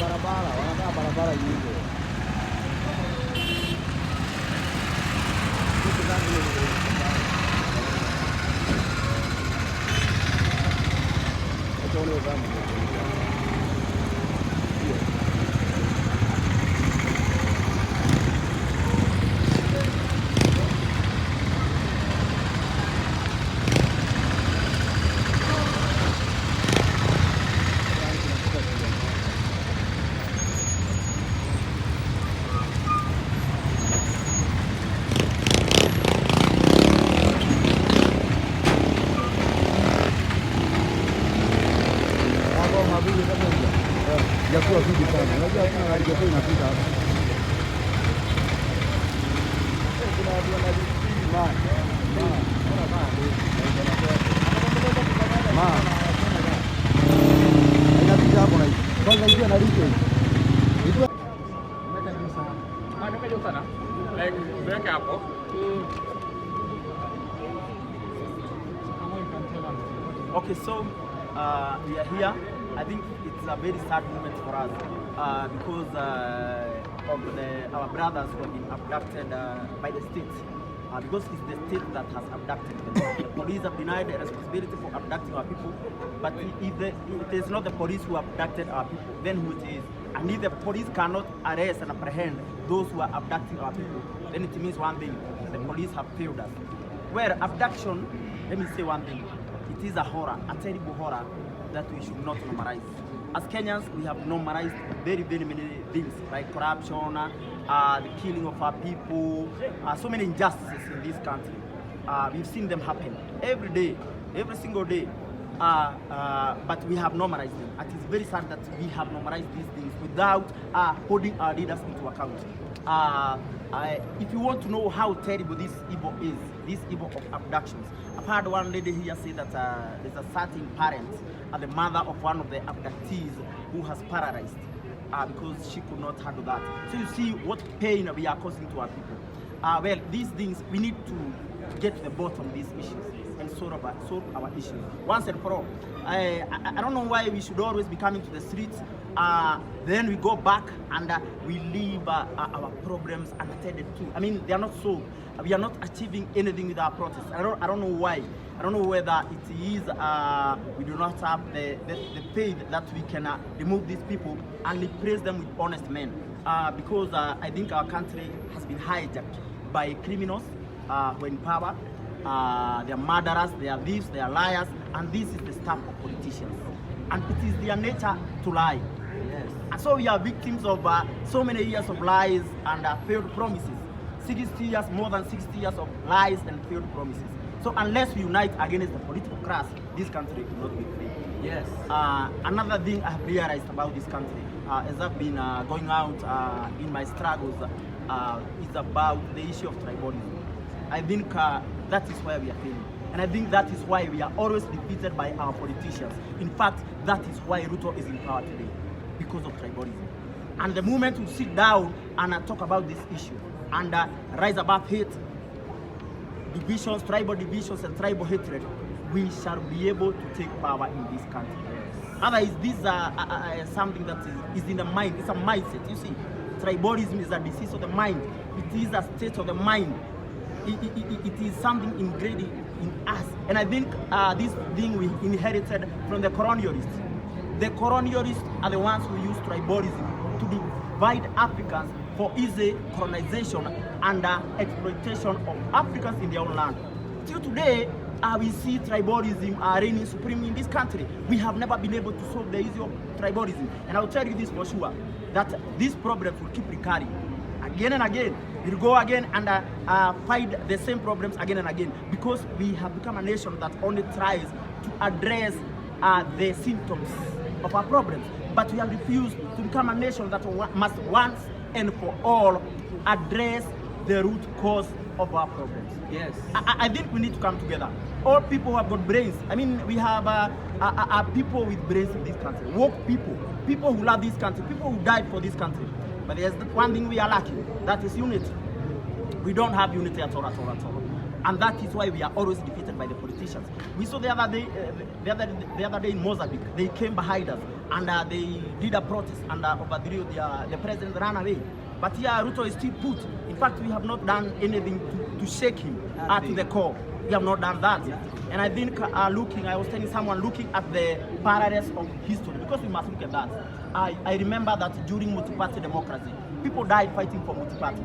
barabara, wanataka barabara hiyo. Jakuwa vingi sana. Unajua kuna gari kwa inapita hapa. Kuna watu wanajisikia inapita hapo na hivi. Kwanza hiyo na licho hivi. Umeka juu sana. Umeka juu sana. Like umeka hapo. Okay, so we are here. I think it's a very sad moment for us because of our brothers who have been abducted by the state. Because it's the state that has abducted them. The police have denied the responsibility for abducting our people. But if it is not the police who abducted our people, then who it is? And if the police cannot arrest and apprehend those who are abducting our people, then it means one thing: the police have failed us. Where abduction, let me say one thing: it is a horror, a terrible horror that we should not normalize. As Kenyans, we have normalized very, very many things like corruption, the killing of our people, so many injustices in this country. We've seen them happen every day, every single day, but we have normalized them. It is very sad that we have normalized these things without holding our leaders into account. If you want to know how terrible this evil is, this evil of abductions, I've heard one lady here say that there's a certain parent, the mother of one of the abductees, who has paralyzed because she could not handle that. So you see what pain we are causing to our people. Well, these things, we need to get to the bottom of these issues and solve our issues once and for all. I don't know why we should always be coming to the streets. Then we go back and we leave our problems unattended to. I mean, they are not solved. We are not achieving anything with our protests. I don't know why. I don't know whether it is we do not have the faith that we can remove these people and replace them with honest men. Because I think our country has been hijacked by criminals who are in power. They are murderers, they are thieves, they are liars, and this is the stuff of politicians. And it is their nature to lie. Yes. And so we are victims of so many years of lies and failed promises. 60 years, more than 60 years of lies and failed promises. So unless we unite against the political class, this country will not be free. Yes. Another thing I have realized about this country, as I've been going out in my struggles, is about the issue of tribalism. I think that is why we are failing. And I think that is why we are always defeated by our politicians. In fact, that is why Ruto is in power today, because of tribalism. And the moment we sit down and talk about this issue and rise above hate, divisions, tribal divisions and tribal hatred, we shall be able to take power in this country. Otherwise, this is something that is in the mind. It's a mindset. You see, tribalism is a disease of the mind. It is a state of the mind. It is something ingrained in us. And I think this thing we inherited from the colonialists. The colonialists are the ones who use tribalism to divide Africans for easy colonization and exploitation of Africans in their own land. Till today, we see tribalism reigning supreme in this country. We have never been able to solve the issue of tribalism. And I will tell you this for sure, that these problems will keep recurring again and again. We'll go again and fight the same problems again and again, because we have become a nation that only tries to address the symptoms of our problems. But we have refused to become a nation that must once and for all address the root cause of our problems. Yes. I think we need to come together. All people who have got brains. I mean, we have people with brains in this country. Woke people. People who love this country. People who died for this country. But there's one thing we are lacking. That is unity. We don't have unity at all. And that is why we are always defeated by the politicians. We saw the other day in Mozambique, they came behind us and they did a protest and overthrew the president ran away. But here Ruto is still put. In fact, we have not done anything to shake him to the core. We have not done that. And I think I was telling someone, looking at the parallels of history, because we must look at that. I remember that during multi-party democracy, people died fighting for multi-party.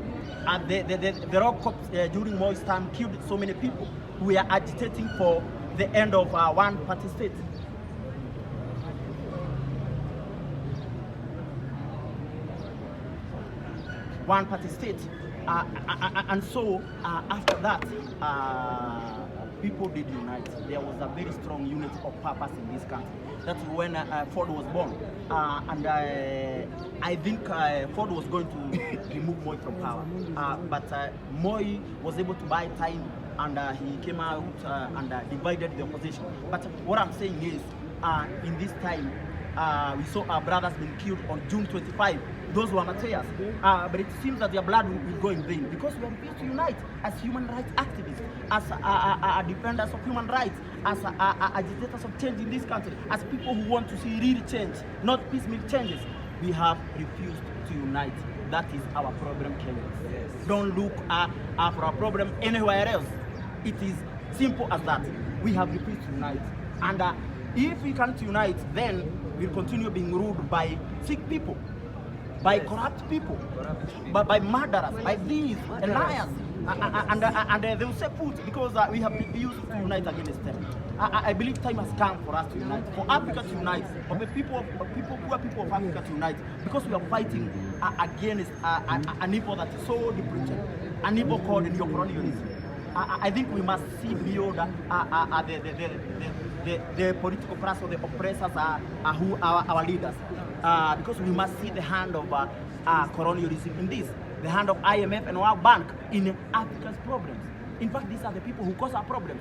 And the rock cops during Moi's time killed so many people who were agitating for the end of one-party state. One-party state. And so after that, people did unite. There was a very strong unity of purpose in this country. That's when Ford was born. And I think Ford was going to remove Moi from power. But Moi was able to buy time, and he came out and divided the opposition. But what I'm saying is, in this time, we saw our brothers being killed on June 25. Those were martyrs. But it seems that their blood will go in vain, because we are refused to unite as human rights activists, as defenders of human rights, as agitators of change in this country, as people who want to see real change, not piecemeal changes. We have refused to unite. That is our problem, Kenyans. Yes. Don't look for a problem anywhere else. It is simple as that. We have refused to unite. And if we can't unite, then we'll continue being ruled by sick people, by corrupt people, by murderers, by thieves and liars. And they will say put, because we have refused to unite against them. I believe time has come for us to unite, for Africa to unite, for the poor people of Africa to unite, because we are fighting against an evil that is so depleted, an evil called neocolonialism. I think we must see beyond the political class or the oppressors who are our leaders, because we must see the hand of colonialism in this, the hand of IMF and World Bank in Africa's problems. In fact, these are the people who cause our problems.